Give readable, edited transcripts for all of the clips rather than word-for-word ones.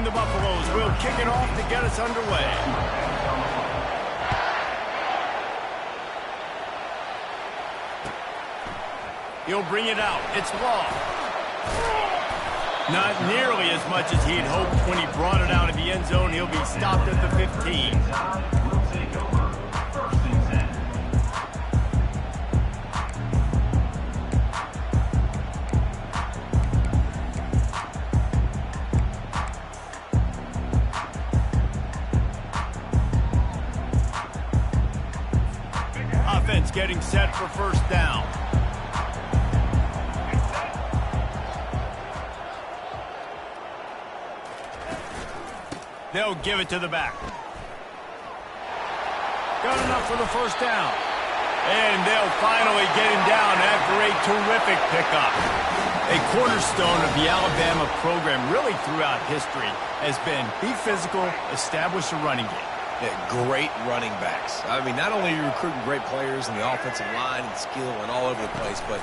And the Buffaloes will kick it off to get us underway. He'll bring it out. It's Law. Not nearly as much as he'd hoped when he brought it out of the end zone. He'll be stopped at the 15. Offense getting set for first down. They'll give it to the back. Got enough for the first down. And they'll finally get him down after a terrific pickup. A cornerstone of the Alabama program really throughout history has been be physical, establish a running game. Yeah, great running backs. I mean, not only are you recruiting great players in the offensive line and skill and all over the place, but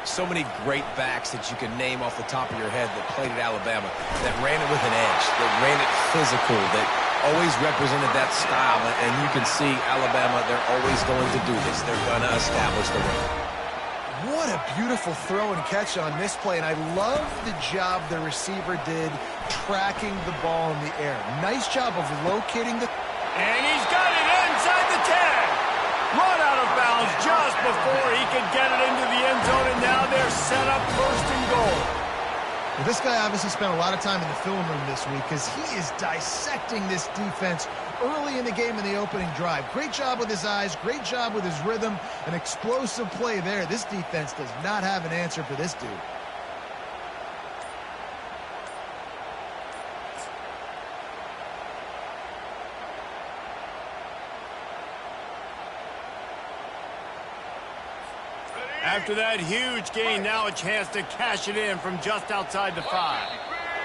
so many great backs that you can name off the top of your head that played at Alabama, that ran it with an edge, that ran it physical, that always represented that style. And you can see Alabama, they're always going to do this. They're going to establish the run. What a beautiful throw and catch on this play. And I love the job the receiver did tracking the ball in the air. Nice job of locating the... And he's got it inside the 10. Run out of bounds just before he could get it into the end zone, and now they're set up first and goal. Well, this guy obviously spent a lot of time in the film room this week because he is dissecting this defense early in the game in the opening drive. Great job with his eyes, great job with his rhythm, an explosive play there. This defense does not have an answer for this dude. After that huge gain, now a chance to cash it in from just outside the 5.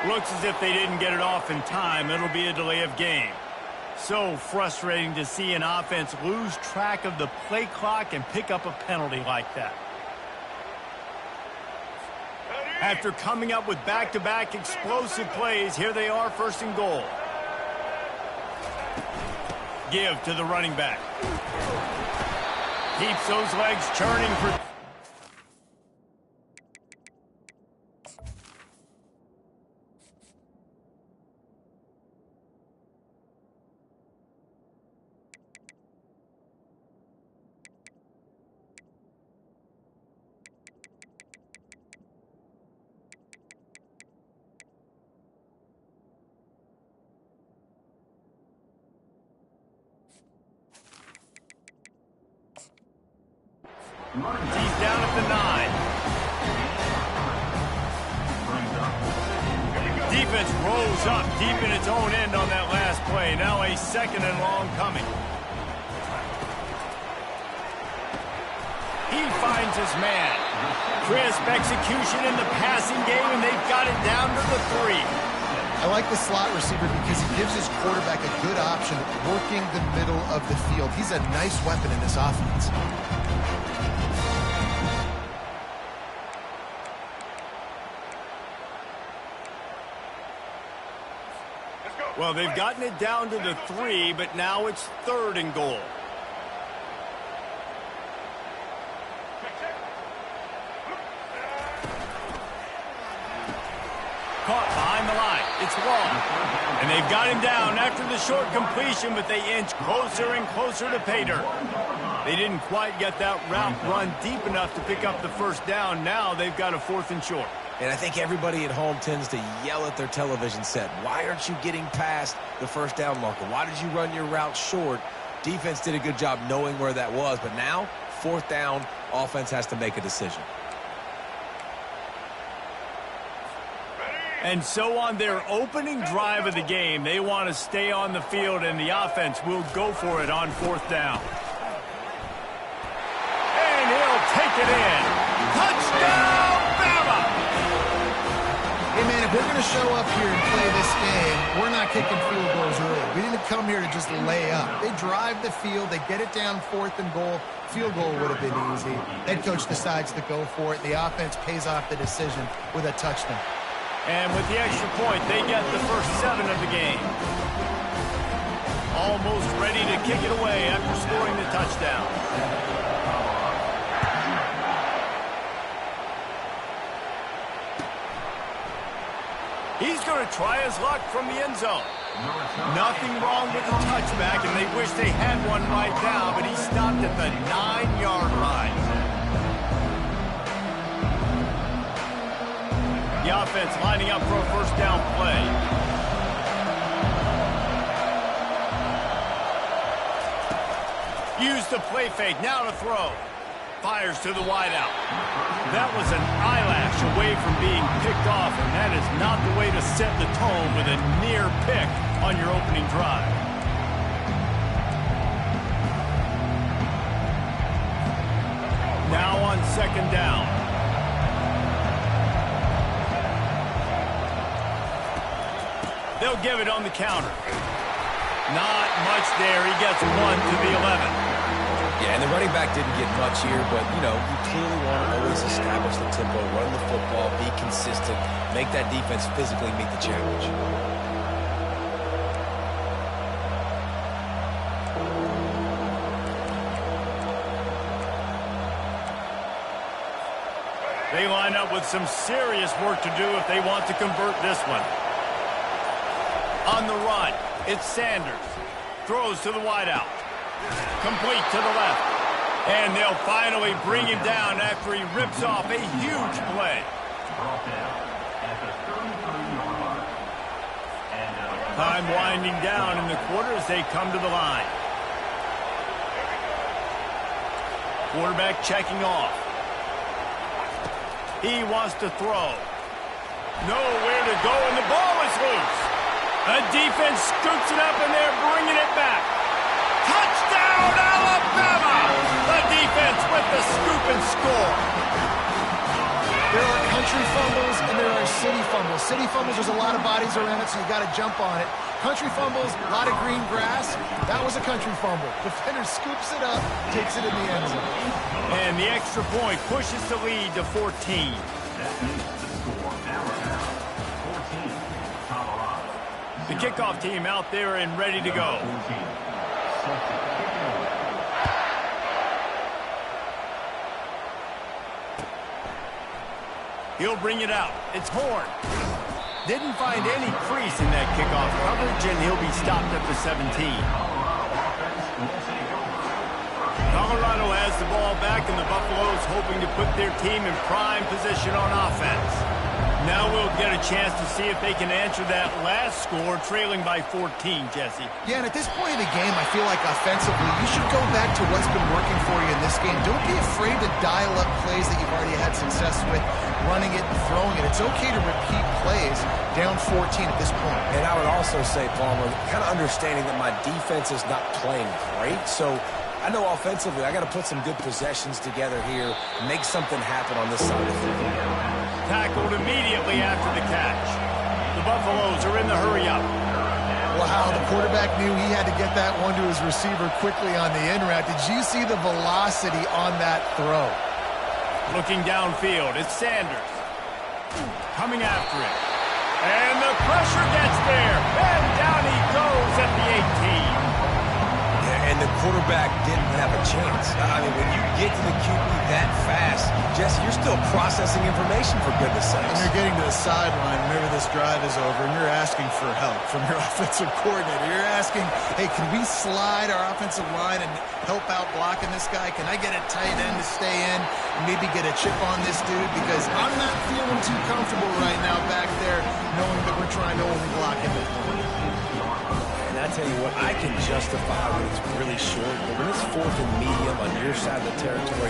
Looks as if they didn't get it off in time. It'll be a delay of game. So frustrating to see an offense lose track of the play clock and pick up a penalty like that. After coming up with back-to-back explosive plays, here they are first and goal. Give to the running back. Keeps those legs churning for... He's down at the 9. Defense rolls up deep in its own end on that last play. Now a second and long coming. He finds his man. Crisp execution in the passing game, and they've got it down to the 3. I like the slot receiver because he gives his quarterback a good option working the middle of the field. He's a nice weapon in this offense. Well, they've gotten it down to the 3, but now it's third and goal. Caught behind the line. It's long. And they've got him down after the short completion, but they inch closer and closer to pay dirt. They didn't quite get that route run deep enough to pick up the first down. Now they've got a 4th and short. And I think everybody at home tends to yell at their television set. Why aren't you getting past the first down marker? Why did you run your route short? Defense did a good job knowing where that was. But now, 4th down, offense has to make a decision. And so on their opening drive of the game, they want to stay on the field, and the offense will go for it on 4th down. And he'll take it in. Touchdown, Bama! Hey, man, if we're going to show up here and play this game, we're not kicking field goals early. We didn't come here to just lay up. They drive the field. They get it down 4th and goal. Field goal would have been easy. Head coach decides to go for it. The offense pays off the decision with a touchdown. And with the extra point, they get the first 7 of the game. Almost ready to kick it away after scoring the touchdown. He's going to try his luck from the end zone. Nothing wrong with the touchback, and they wish they had one right now, but he stopped at the 9-yard line. The offense lining up for a first down play. Use the play fake, now to throw. Fires to the wideout. That was an eyelash away from being picked off, and that is not the way to set the tone with a near pick on your opening drive. Now on second down. They'll give it on the counter. Not much there. He gets 1 to the 11. Yeah, and the running back didn't get much here, but, you know, you clearly want to always establish the tempo, run the football, be consistent, make that defense physically meet the challenge. They line up with some serious work to do if they want to convert this one. On the run, it's Sanders. Throws to the wideout. Complete to the left. And they'll finally bring him down after he rips off a huge play. Time winding down in the quarter as they come to the line. Quarterback checking off. He wants to throw. Nowhere to go, and the ball is loose. The defense scoops it up, and they're bringing it back. Touchdown, Alabama! The defense with the scoop and score. There are country fumbles and there are city fumbles. City fumbles, there's a lot of bodies around it, so you got to jump on it. Country fumbles, a lot of green grass. That was a country fumble. Defender scoops it up, takes it in the end zone. And the extra point pushes the lead to 14. The kickoff team out there and ready to go. He'll bring it out. It's Horn. Didn't find any crease in that kickoff coverage, and he'll be stopped at the 17. Colorado has the ball back, and the Buffaloes hoping to put their team in prime position on offense. Now we'll get a chance to see if they can answer that last score, trailing by 14, Jesse. Yeah, and at this point in the game, I feel like offensively, you should go back to what's been working for you in this game. Don't be afraid to dial up plays that you've already had success with, running it and throwing it. It's okay to repeat plays down 14 at this point. And I would also say, Palmer, kind of understanding that my defense is not playing great, so I know offensively I got to put some good possessions together here, make something happen on this side of the field. Tackled immediately after the catch. The Buffaloes are in the hurry-up. Wow, the quarterback knew he had to get that one to his receiver quickly on the in route. Did you see the velocity on that throw? Looking downfield, it's Sanders. Coming after it. And the pressure gets there. And down he goes at the 18. Yeah, and the quarterback didn't have a chance. I mean, when you get to the QB that fast, Jesse, you're still processing information, for goodness sakes. And you're getting to the sideline whenever this drive is over, and you're asking for help from your offensive coordinator. You're asking, hey, can we slide our offensive line and help out blocking this guy? Can I get a tight end to stay in and maybe get a chip on this dude? Because I'm not feeling too comfortable right now back there knowing that we're trying to only block him at point. And I tell you what, I can justify when it's really short, but when it's fourth and medium on your side of the territory,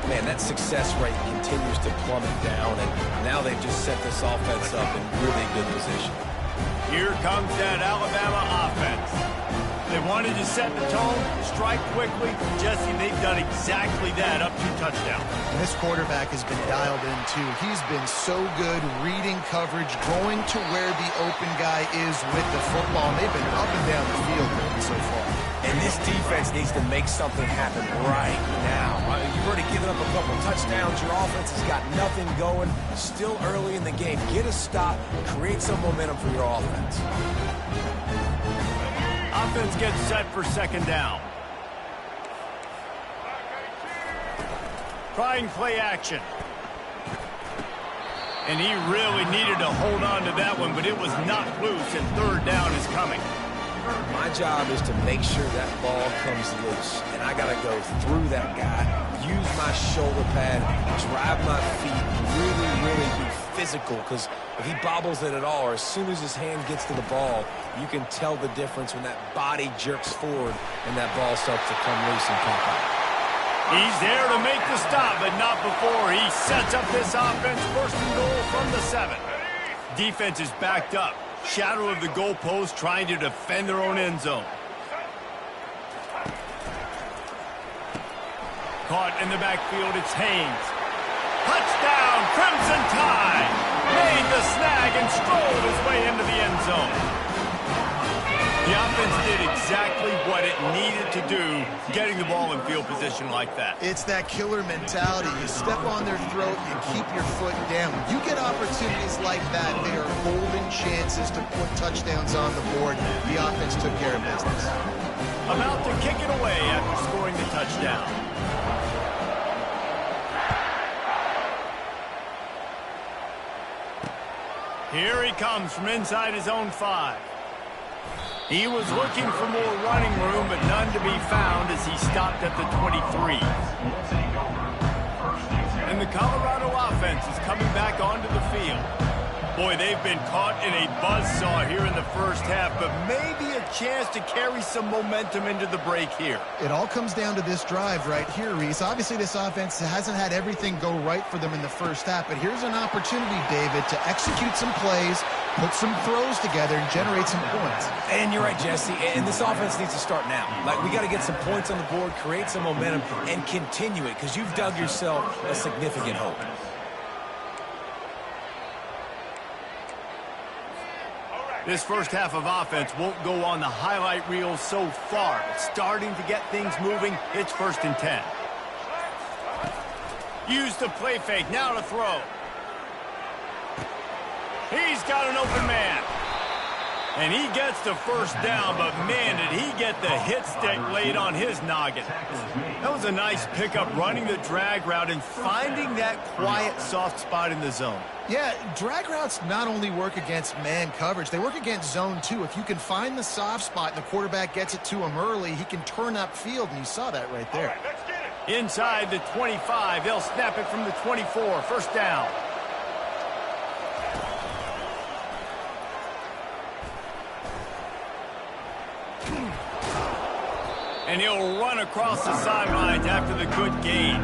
man, that success rate continues to plummet down, and now they've just set this offense up in really good position. Here comes that Alabama offense. They wanted to set the tone, strike quickly. Jesse, they've done exactly that up to touchdown. And this quarterback has been dialed in, too. He's been so good reading coverage, going to where the open guy is with the football. And they've been up and down the field so far. And this defense needs to make something happen right now. You've already given up a couple touchdowns. Your offense has got nothing going. Still early in the game. Get a stop. Create some momentum for your offense. Offense gets set for second down. Trying play action. And he really needed to hold on to that one, but it was not loose, and third down is coming. My job is to make sure that ball comes loose, and I got to go through that guy, use my shoulder pad, drive my feet, really be physical, because if he bobbles it at all, or as soon as his hand gets to the ball, you can tell the difference when that body jerks forward and that ball starts to come loose and pop out. He's there to make the stop, but not before he sets up this offense. First and goal from the 7. Defense is backed up. Shadow of the goalpost, trying to defend their own end zone. Caught in the backfield, it's Haynes. Touchdown, Crimson Tide! Made the snag and strolled his way into the end zone. The offense did exactly what it needed to do, getting the ball in field position like that. It's that killer mentality. You step on their throat, you keep your foot down. When you get opportunities like that, they are golden chances to put touchdowns on the board. The offense took care of business. About to kick it away after scoring the touchdown. Here he comes from inside his own 5. He was looking for more running room, but none to be found as he stopped at the 23. And the Colorado offense is coming back onto the field. Boy, they've been caught in a buzzsaw here in the first half, but maybe a chance to carry some momentum into the break here. It all comes down to this drive right here, Reese. Obviously, this offense hasn't had everything go right for them in the first half, but here's an opportunity, David, to execute some plays, put some throws together, and generate some points. And you're right, Jesse, and this offense needs to start now. Like, we got to get some points on the board, create some momentum, and continue it, because you've dug yourself a significant hole. This first half of offense won't go on the highlight reel so far. It's starting to get things moving. It's 1st and 10. Use the play fake. Now to throw. He's got an open man. And he gets the first down, but man, did he get the hit stick laid on his noggin. That was a nice pickup, running the drag route and finding that quiet, soft spot in the zone. Yeah, drag routes not only work against man coverage, they work against zone too. If you can find the soft spot and the quarterback gets it to him early, he can turn upfield, and you saw that right there. All right, let's get it. Inside the 25, they'll snap it from the 24, first down. And he'll run across the sidelines after the good gain.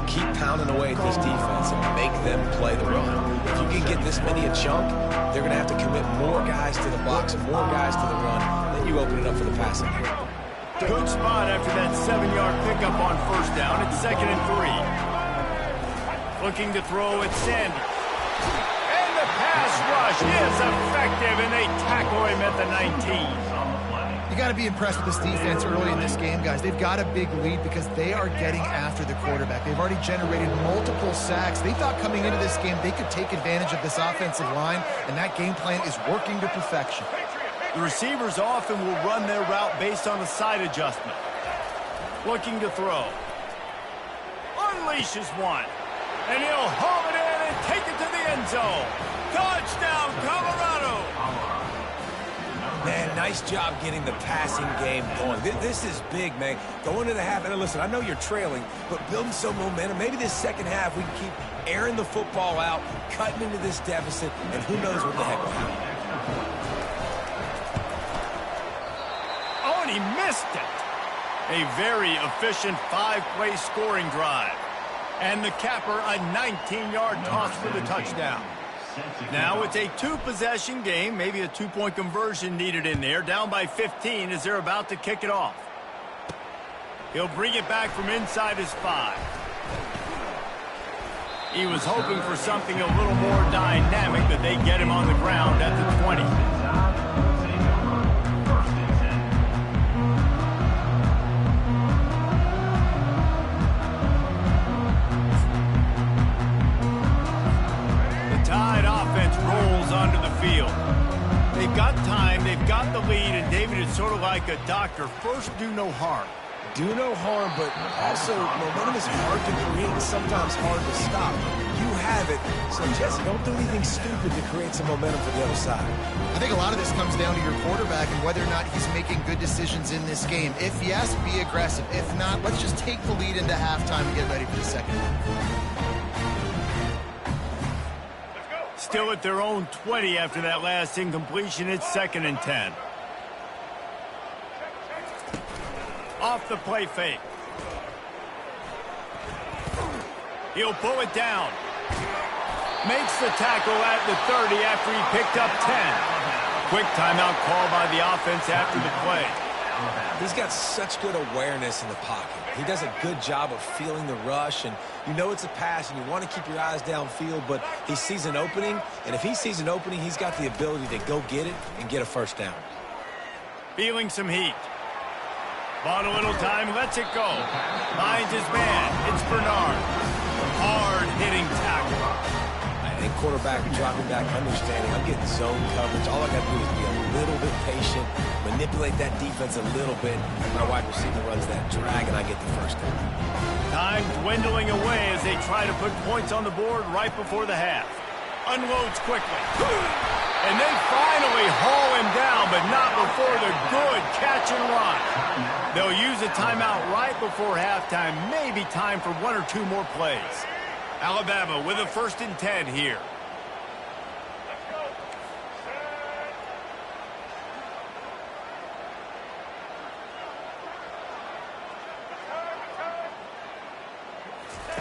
Keep pounding away at this defense and make them play the run. If you can get this many a chunk, they're going to have to commit more guys to the box, more guys to the run. Then you open it up for the passing game. Good spot after that 7-yard pickup on first down. It's 2nd and 3. Looking to throw at Sanders. And the pass rush is effective, and they tackle him at the 19. You got to be impressed with this defense early in this game, guys. They've got a big lead because they are getting after the quarterback. They've already generated multiple sacks. They thought coming into this game they could take advantage of this offensive line, and that game plan is working to perfection. The receivers often will run their route based on a side adjustment. Looking to throw. Unleashes one. And he'll haul it in and take it to the end zone. Touchdown, Colorado! Man, nice job getting the passing game going. This is big, man. Going to the half, and listen, I know you're trailing, but building some momentum. Maybe this second half we can keep airing the football out, cutting into this deficit, and who knows what the heck will happen. Oh, and he missed it. A very efficient 5-play scoring drive. And the capper, a 19-yard toss for the touchdown. Now it's a two-possession game, maybe a two-point conversion needed in there. Down by 15 as they're about to kick it off. He'll bring it back from inside his 5. He was hoping for something a little more dynamic, but they get him on the ground at the 20. The Tide offense rolls onto the field. They've got time, they've got the lead, and David is sort of like a doctor. First, do no harm. Do no harm, but also momentum is hard to create and sometimes hard to stop. You have it, so Jesse, don't do anything stupid to create some momentum for the other side. I think a lot of this comes down to your quarterback and whether or not he's making good decisions in this game. If yes, be aggressive. If not, let's just take the lead into halftime and get ready for the second half. Still at their own 20 after that last incompletion. It's 2nd and 10. Off the play fake. He'll pull it down. Makes the tackle at the 30 after he picked up 10. Quick timeout call by the offense after the play. He's got such good awareness in the pocket. He does a good job of feeling the rush, and you know it's a pass, and you want to keep your eyes downfield, but he sees an opening, and if he sees an opening, he's got the ability to go get it and get a first down. Feeling some heat. Bought a little time, lets it go. Finds his man. It's Bernard. Hard-hitting tackle. I think quarterback dropping back, understanding I'm getting zone coverage. All I got to do is be a little bit patient, manipulate that defense a little bit. My wide receiver runs that drag, and I get the first down. Time dwindling away as they try to put points on the board right before the half. Unloads quickly. And they finally haul him down, but not before the good catch and run. They'll use a timeout right before halftime. Maybe time for 1 or 2 more plays. Alabama with a 1st and 10 here.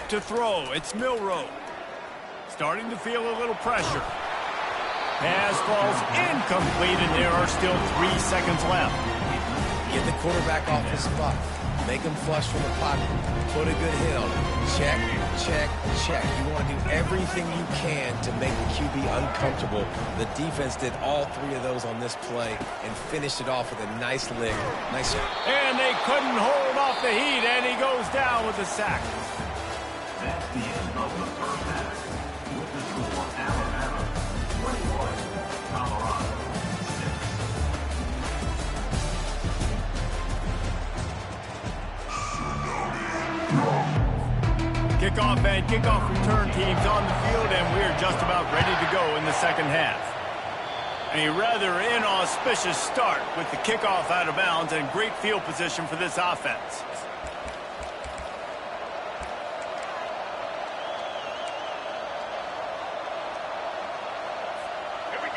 To throw, it's Milroe. Starting to feel a little pressure. Pass falls incomplete, and there are still 3 seconds left. Get the quarterback off his spot. Make him flush from the pocket. Put a good hit on him. Check, check, check. You want to do everything you can to make the QB uncomfortable. The defense did all 3 of those on this play and finished it off with a nice lick. Nice shot. And they couldn't hold off the heat, and he goes down with a sack. That's the end of the first half. With the score, Alabama 21, Colorado 6. Kickoff and kickoff return teams on the field, and we're just about ready to go in the second half. A rather inauspicious start with the kickoff out of bounds and great field position for this offense.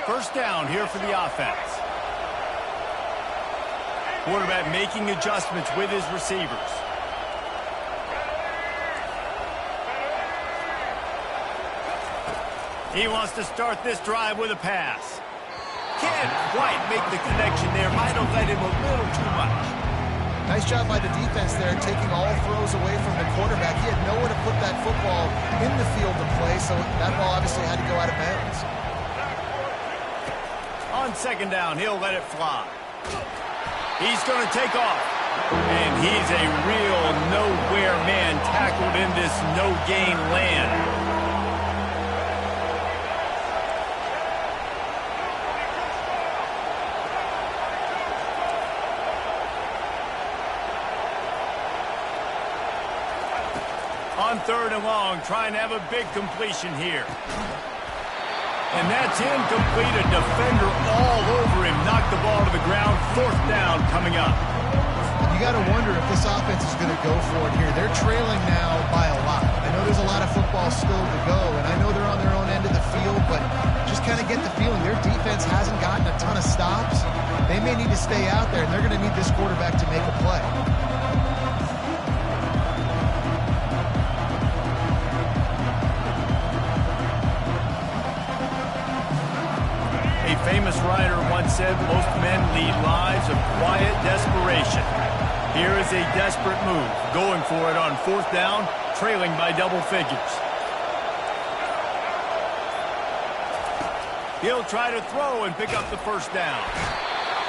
First down here for the offense. Quarterback making adjustments with his receivers. He wants to start this drive with a pass. Can't quite make the connection there. Might have led him a little too much. Nice job by the defense there, taking all throws away from the quarterback. He had nowhere to put that football in the field to play, so that ball obviously had to go out of bounds. On second down, he'll let it fly. He's going to take off. And he's a real nowhere man tackled in this no-gain land. On 3rd and long, trying to have a big completion here. And that's incomplete. A defender all over him. Knocked the ball to the ground. 4th down coming up. You got to wonder if this offense is going to go for it here. They're trailing now by a lot. I know there's a lot of football still to go, and I know they're on their own end of the field, but just kind of get the feeling their defense hasn't gotten a ton of stops. They may need to stay out there, and they're going to need this quarterback to make a play. famous writer once said, most men lead lives of quiet desperation. Here is a desperate move, going for it on 4th down, trailing by double figures. He'll try to throw and pick up the 1st down.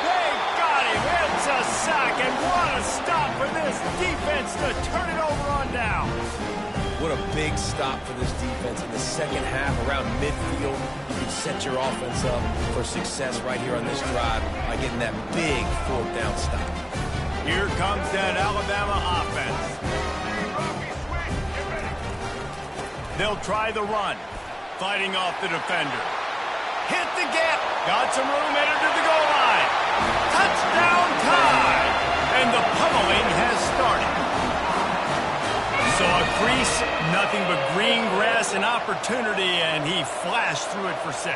They got him. It's a sack, and what a stop for this defense to turn it over on downs. What a big stop for this defense in the second half around midfield. You can set your offense up for success right here on this drive by getting that big 4th down stop. Here comes that Alabama offense. They'll try the run, fighting off the defender. Hit the gap. Got some room, headed to the goal line. Touchdown time. And the pummeling has started. So a crease, nothing but green grass and opportunity, and he flashed through it for 6.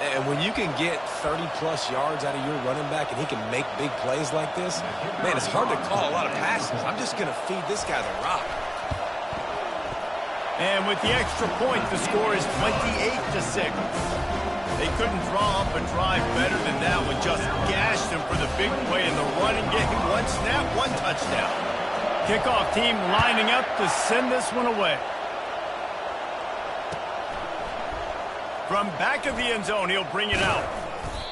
And when you can get 30-plus yards out of your running back and he can make big plays like this, man, it's hard to call a lot of passes. I'm just going to feed this guy the rock. And with the extra point, the score is 28-6. They couldn't draw up a drive better than that one. Just gashed him for the big play in the running game. 1 snap, 1 touchdown. Kickoff team lining up to send this one away. From back of the end zone, he'll bring it out.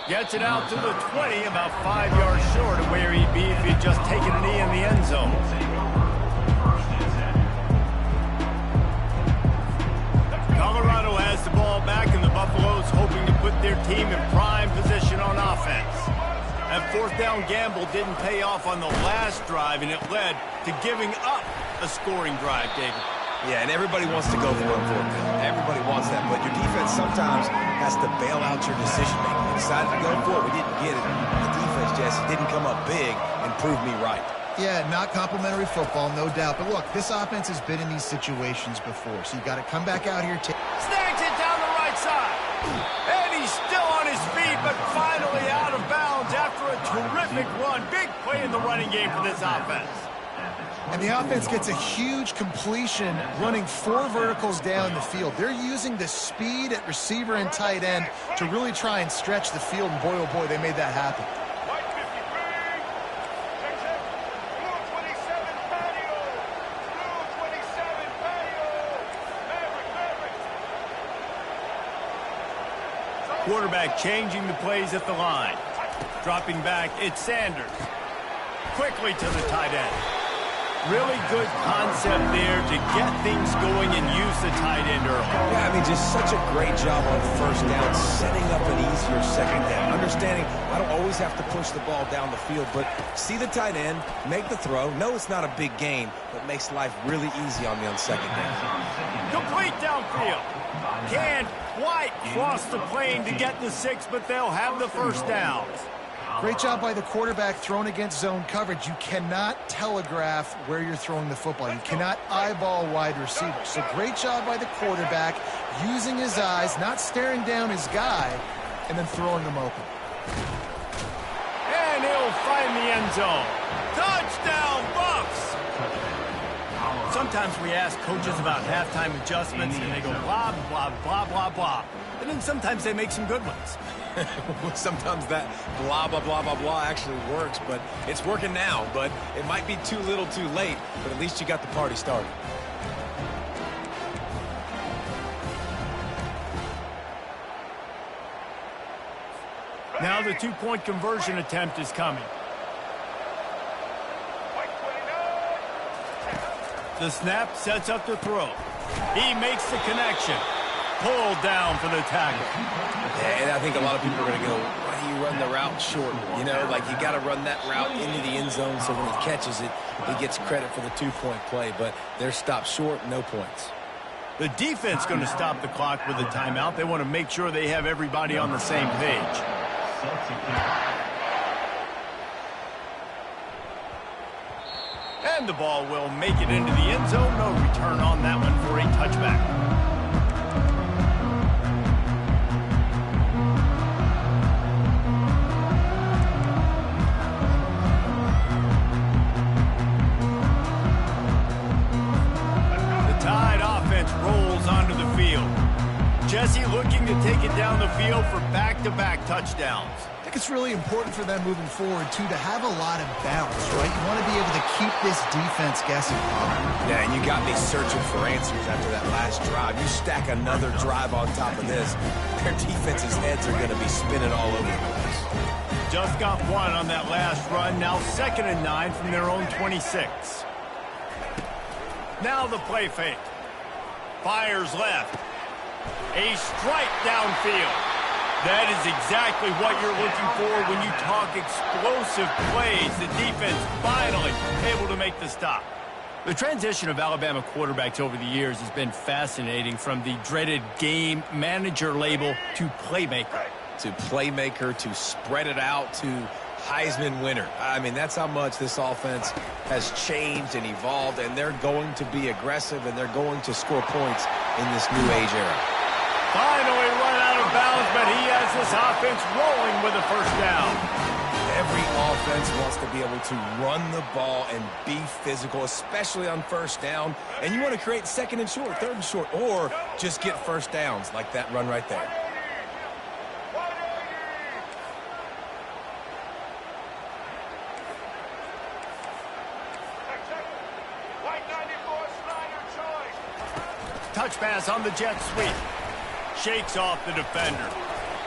Gets it out to the 20, about 5 yards short of where he'd be if he'd just taken a knee in the end zone. Colorado has the ball back, and the Buffaloes hoping to put their team in prime position on offense. That 4th down gamble didn't pay off on the last drive, and it led to giving up a scoring drive, David. Yeah, and everybody wants to go for it. Everybody wants that, but your defense sometimes has to bail out your decision-making. We decided to go for it. We didn't get it. The defense, Jesse, didn't come up big and prove me right. Yeah, not complimentary football, no doubt. But look, this offense has been in these situations before, so you got to come back out here. Snags it down the right side. And he's still on his feet, but finally out of bounds after a terrific run. Big play in the running game for this offense. And the offense gets a huge completion running 4 verticals down the field. They're using the speed at receiver and tight end to really try and stretch the field, and boy, oh boy, they made that happen. Quarterback changing the plays at the line. Dropping back, it's Sanders. Quickly to the tight end. Really good concept there to get things going and use the tight end early. Yeah, I mean, just such a great job on 1st down, setting up an easier 2nd down. Understanding I don't always have to push the ball down the field, but see the tight end, make the throw. No, it's not a big gain, but makes life really easy on me on 2nd down. Complete downfield. Can't quite cross the plane to get the 6, but they'll have the 1st down. Great job by the quarterback thrown against zone coverage. You cannot telegraph where you're throwing the football. You cannot eyeball wide receivers. So great job by the quarterback using his eyes, not staring down his guy, and then throwing him open. And he'll find the end zone. Touchdown, Buffs! Sometimes we ask coaches about halftime adjustments, and they go blah, blah, blah, blah, blah. And then sometimes they make some good ones. Sometimes that blah, blah, blah, blah, blah actually works, but it's working now. But it might be too little too late, but at least you got the party started. Now the 2-point conversion attempt is coming. The snap sets up the throw. He makes the connection. Pulled down for the tackle. Yeah, and I think a lot of people are going to go, why do you run the route short? You know, like you got to run that route into the end zone so when he catches it, he gets credit for the 2-point play. But they're stopped short, no points. The defense going to stop the clock with a timeout. They want to make sure they have everybody on the same page. And the ball will make it into the end zone. No return on that one for a touchback. is he looking to take it down the field for back-to-back touchdowns? I think it's really important for them moving forward, too, to have a lot of balance, right? You want to be able to keep this defense guessing. Yeah, and you got me searching for answers after that last drive. You stack another drive on top of this, their defense's heads are going to be spinning all over the place. Just got one on that last run. Now 2nd and 9 from their own 26. Now the play fake. Fires left. A strike downfield. That is exactly what you're looking for when you talk explosive plays. The defense finally able to make the stop. The transition of Alabama quarterbacks over the years has been fascinating, from the dreaded game manager label to playmaker. To playmaker, to spread it out, to Heisman winner. I mean, that's how much this offense has changed and evolved, and they're going to be aggressive, and they're going to score points in this new age era. Finally run out of bounds, but he has this offense rolling with a first down. Every offense wants to be able to run the ball and be physical, especially on first down. And you want to create 2nd and short, 3rd and short, or just get first downs like that run right there. Touch pass on the jet sweep. Shakes off the defender.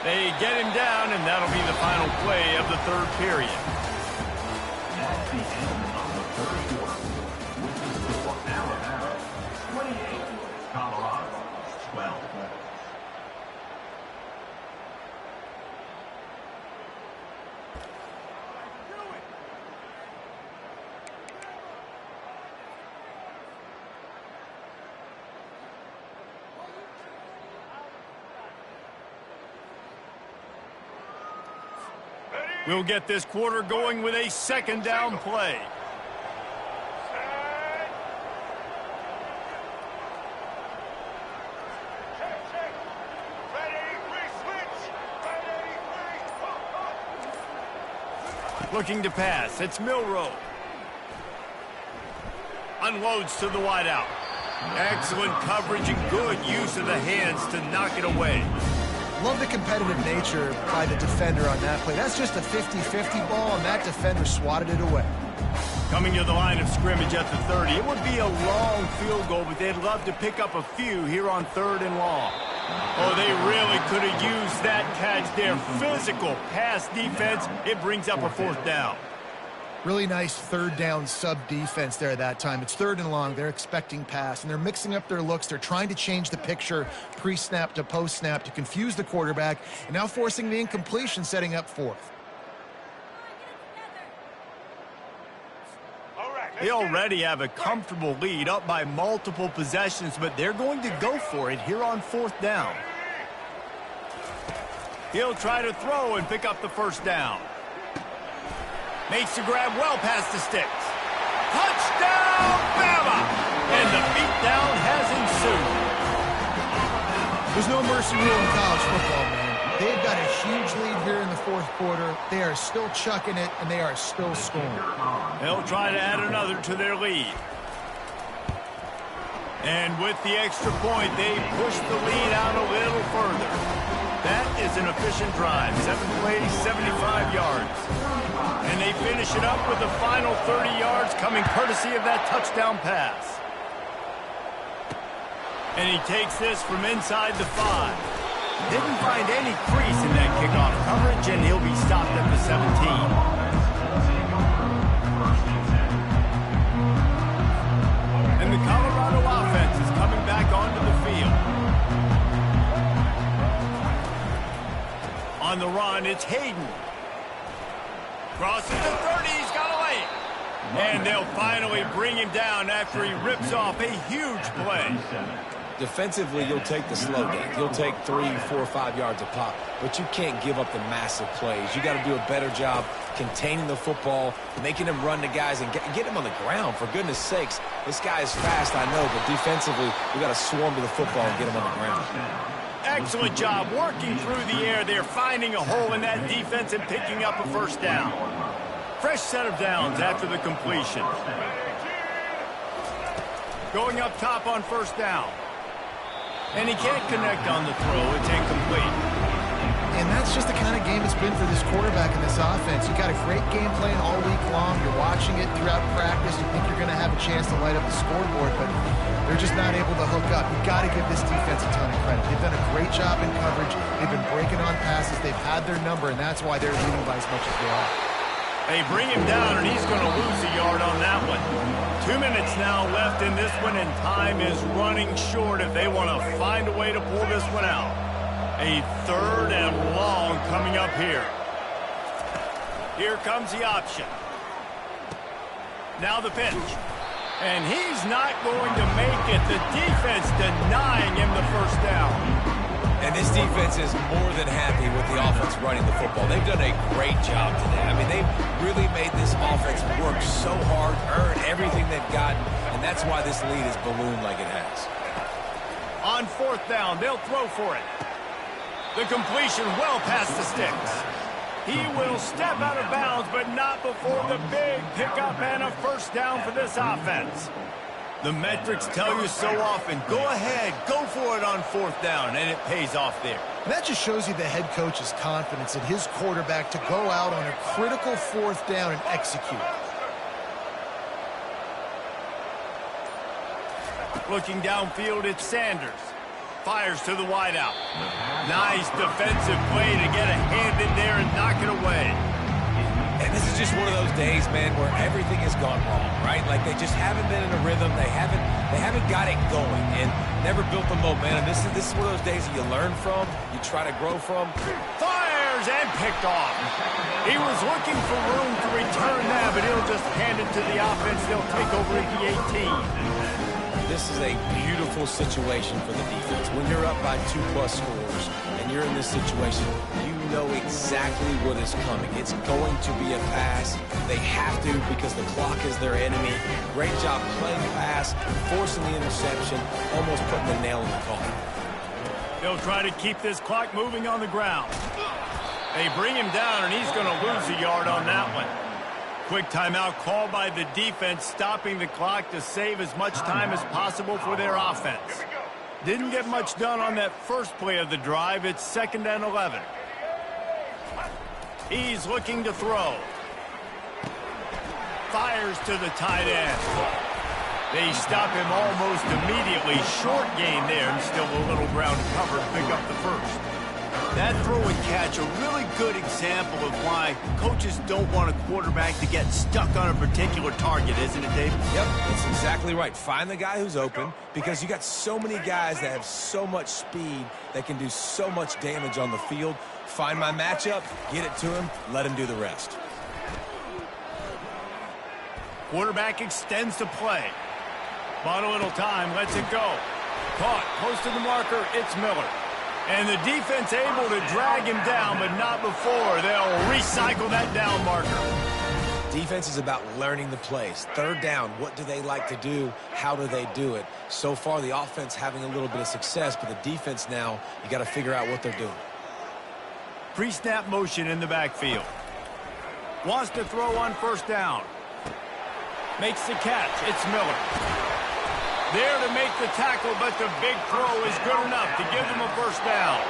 They get him down, and that'll be the final play of the 3rd period. That's the end of the 3rd quarter. With the score, Alabama 28, Colorado 12. We'll get this quarter going with a 2nd down play. Looking to pass. It's Milroe. Unloads to the wideout. Excellent coverage and good use of the hands to knock it away. Love the competitive nature by the defender on that play. That's just a 50-50 ball, and that defender swatted it away. Coming to the line of scrimmage at the 30. It would be a long field goal, but they'd love to pick up a few here on 3rd and long. Oh, they really could have used that catch there. Physical pass defense. It brings up a 4th down. Really nice 3rd down sub-defense there that time. It's 3rd and long. They're expecting pass, and they're mixing up their looks. They're trying to change the picture pre-snap to post-snap to confuse the quarterback, and now forcing the incompletion, setting up 4th. They already have a comfortable lead, up by multiple possessions, but they're going to go for it here on 4th down. He'll try to throw and pick up the 1st down. Makes the grab well past the sticks. Touchdown, Bama! And the beatdown has ensued. There's no mercy rule in college football, man. They've got a huge lead here in the 4th quarter. They are still chucking it, and they are still scoring. They'll try to add another to their lead. And with the extra point, they push the lead out a little further. That is an efficient drive. 7 plays, 75 yards. And they finish it up with the final 30 yards coming courtesy of that touchdown pass. And he takes this from inside the 5. Didn't find any crease in that kickoff coverage, and he'll be stopped at the 17. And the Colorado offense is coming back onto the field. On the run, it's Hayden. Crosses the 30, he's got a lane. And they'll finally bring him down after he rips off a huge play. Defensively, you'll take the slow games. You'll take 3, 4, 5 yards a pop, but you can't give up the massive plays. You got to do a better job containing the football, making them run to guys, and get him on the ground. For goodness sakes, this guy is fast, I know, but defensively, we got to swarm to the football and get him on the ground. Excellent job working through the air. They're finding a hole in that defense and picking up a 1st down. Fresh set of downs after the completion. Going up top on 1st down. And he can't connect on the throw. It's incomplete. And that's just the kind of game it's been for this quarterback in this offense. You got a great game plan all week long. You're watching it throughout practice. You think you're going to have a chance to light up the scoreboard, but they're just not able to hook up. You got to give this defense a ton of credit. They've done a great job in coverage. They've been breaking on passes. They've had their number, and that's why they're leading by as much as they are. They bring him down, and he's going to lose a yard on that one. 2 minutes now left in this one, and time is running short if they want to find a way to pull this one out. A 3rd and long coming up here. Here comes the option. Now the pitch. And he's not going to make it. The defense denying him the first down. And this defense is more than happy with the offense running the football. They've done a great job today. I mean, they've really made this offense work so hard, earn everything they've gotten, and that's why this lead is ballooned like it has. On 4th down, they'll throw for it. The completion well past the sticks. He will step out of bounds, but not before the big pickup and a first down for this offense. The metrics tell you so often, go ahead, go for it on 4th down, and it pays off there. And that just shows you the head coach's confidence in his quarterback to go out on a critical 4th down and execute. Looking downfield, it's Sanders. Fires to the wideout. Nice defensive play to get a hand in there and knock it away. And this is just one of those days, man, where everything has gone wrong, right? Like they just haven't been in a rhythm. They haven't got it going and never built the momentum. This is one of those days that you learn from, you try to grow from. Fires and picked off. He was looking for room to return that, but he'll just hand it to the offense. They'll take over at the 18. This is a beautiful situation for the defense. When you're up by 2+ scores and you're in this situation, you know exactly what is coming. It's going to be a pass. They have to because the clock is their enemy. Great job playing pass, forcing the interception, almost putting the nail in the coffin. They'll try to keep this clock moving on the ground. They bring him down, and he's going to lose a yard on that one. Quick timeout called by the defense, stopping the clock to save as much time as possible for their offense. Didn't get much done on that first play of the drive. It's 2nd and 11. He's looking to throw. Fires to the tight end. They stop him almost immediately. Short gain there, and still a little ground cover to pick up the first. That throw and catch, a really good example of why coaches don't want a quarterback to get stuck on a particular target, isn't it, Dave? Yep, that's exactly right. Find the guy who's open because you got so many guys that have so much speed that can do so much damage on the field. Find my matchup, get it to him, let him do the rest. Quarterback extends the play. Bought a little time, lets it go. Caught, close to the marker, it's Miller. And the defense able to drag him down, but not before. They'll recycle that down marker. Defense is about learning the plays. 3rd down, what do they like to do? How do they do it? So far, the offense having a little bit of success, but the defense now, you got to figure out what they're doing. Pre-snap motion in the backfield. Wants to throw on 1st down. Makes the catch. It's Miller. There to make the tackle, but the big throw is good enough to give them a first down.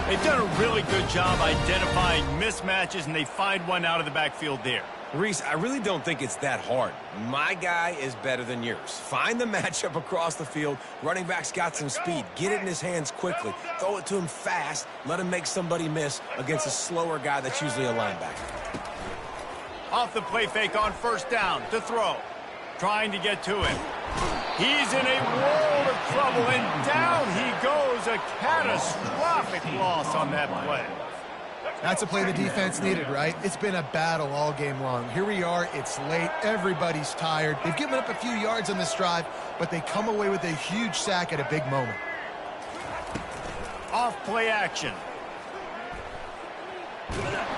They've done a really good job identifying mismatches, and they find one out of the backfield there. Reese, I really don't think it's that hard. My guy is better than yours. Find the matchup across the field. Running back's got some speed. Get it in his hands quickly. Throw it to him fast. Let him make somebody miss against a slower guy that's usually a linebacker. Off the play fake on 1st down to throw. Trying to get to him. He's in a world of trouble, and down he goes. A catastrophic loss on that play. That's a play the defense needed, right? It's been a battle all game long. Here we are. It's late. Everybody's tired. They've given up a few yards on this drive, but they come away with a huge sack at a big moment. Off play action.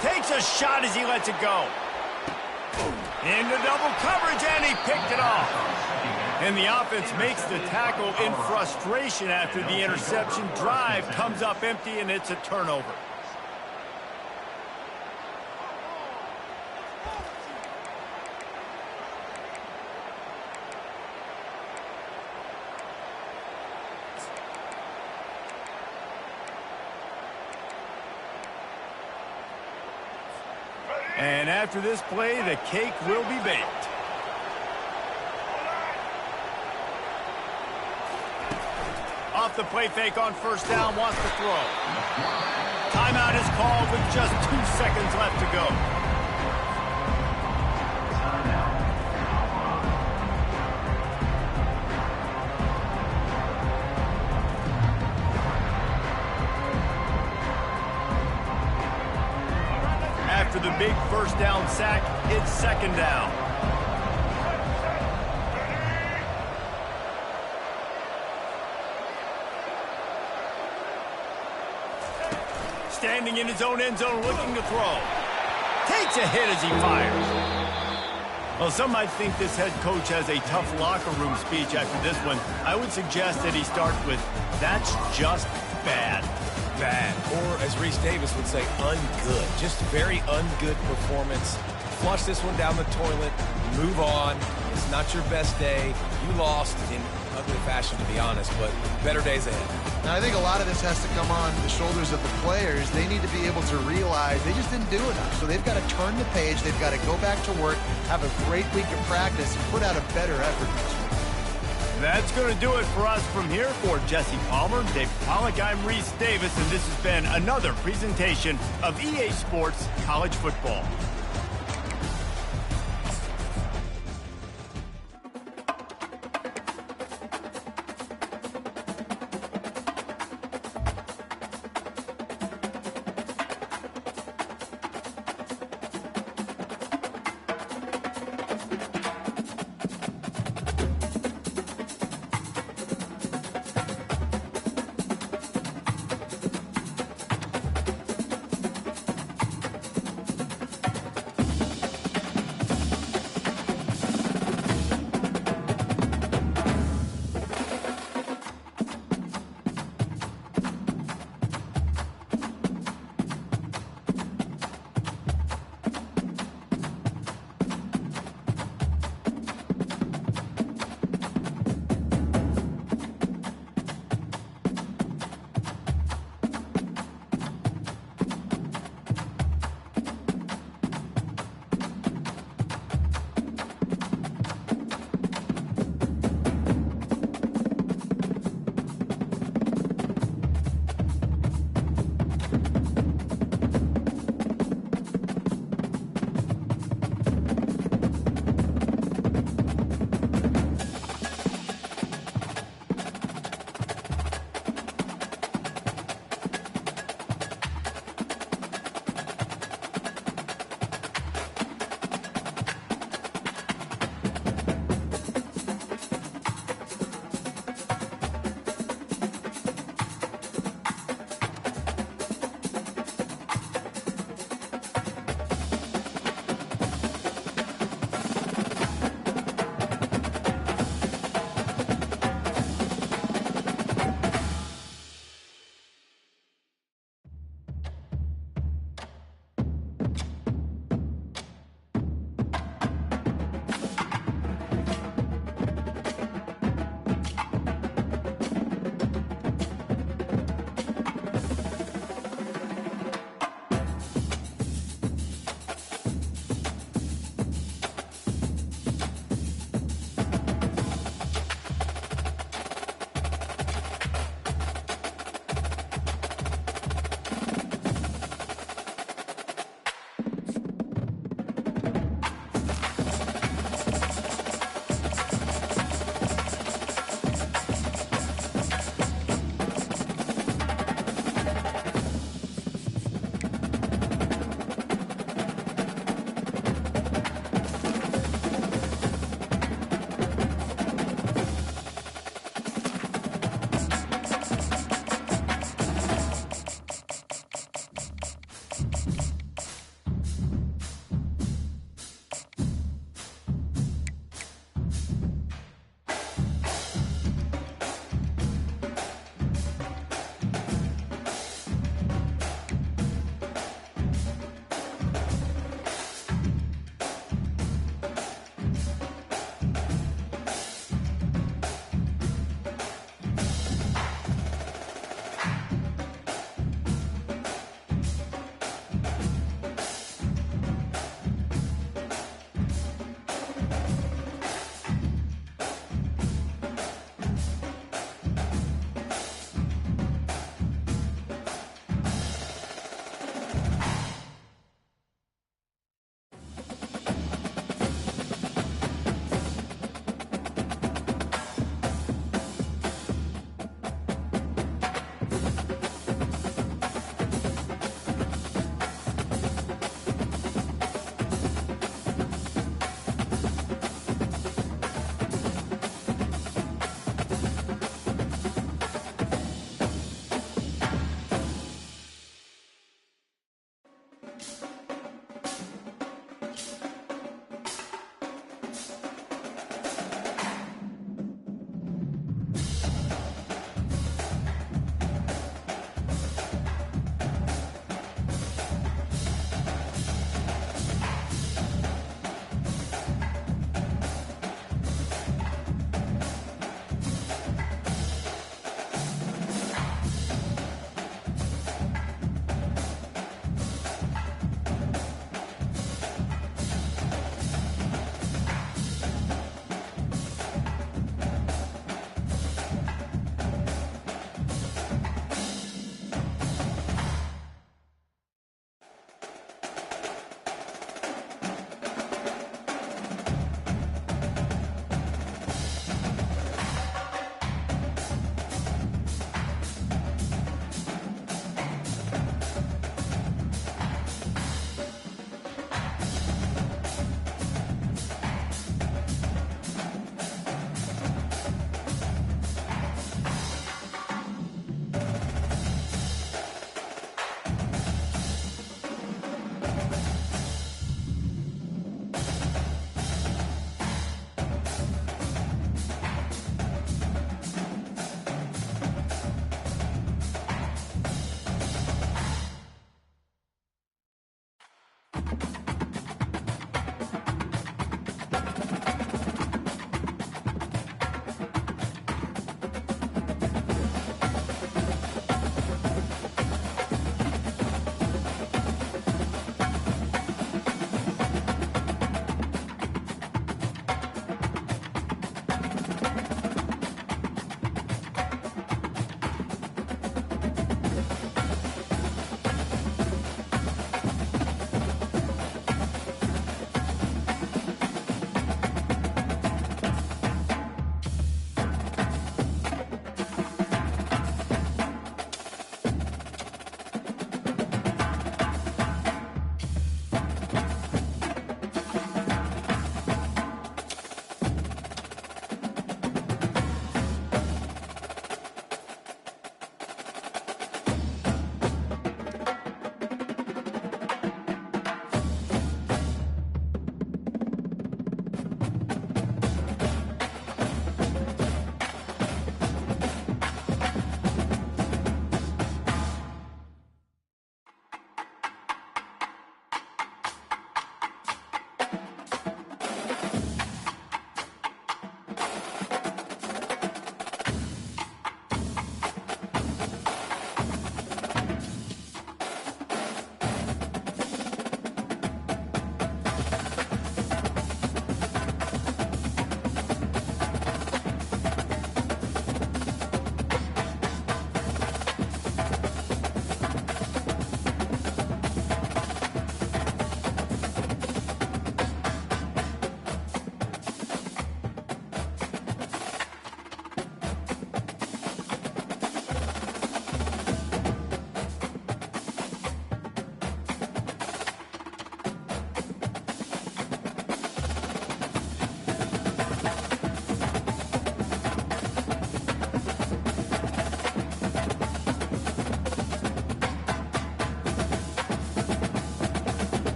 Takes a shot as he lets it go. Into double coverage, and he picked it off. And the offense makes the tackle in frustration after the interception. Drive comes up empty, and it's a turnover. And after this play, the cake will be baked. Off the play fake on first down, wants to throw. Timeout is called with just 2 seconds left to go. After the big first down sack, it's second down. Standing in his own end zone looking to throw. Takes a hit as he fires. Well, some might think this head coach has a tough locker room speech after this one. I would suggest that he starts with, "That's just bad." Bad. Or, as Reese Davis would say, ungood. Just very ungood performance. Flush this one down the toilet. Move on. It's not your best day. You lost in ugly fashion, to be honest, but better days ahead. Now, I think a lot of this has to come on the shoulders of the players. They need to be able to realize they just didn't do enough. So they've got to turn the page. They've got to go back to work, have a great week of practice, and put out a better effort this week. That's going to do it for us from here. For Jesse Palmer, Dave Pollack, I'm Reese Davis, and this has been another presentation of EA Sports College Football.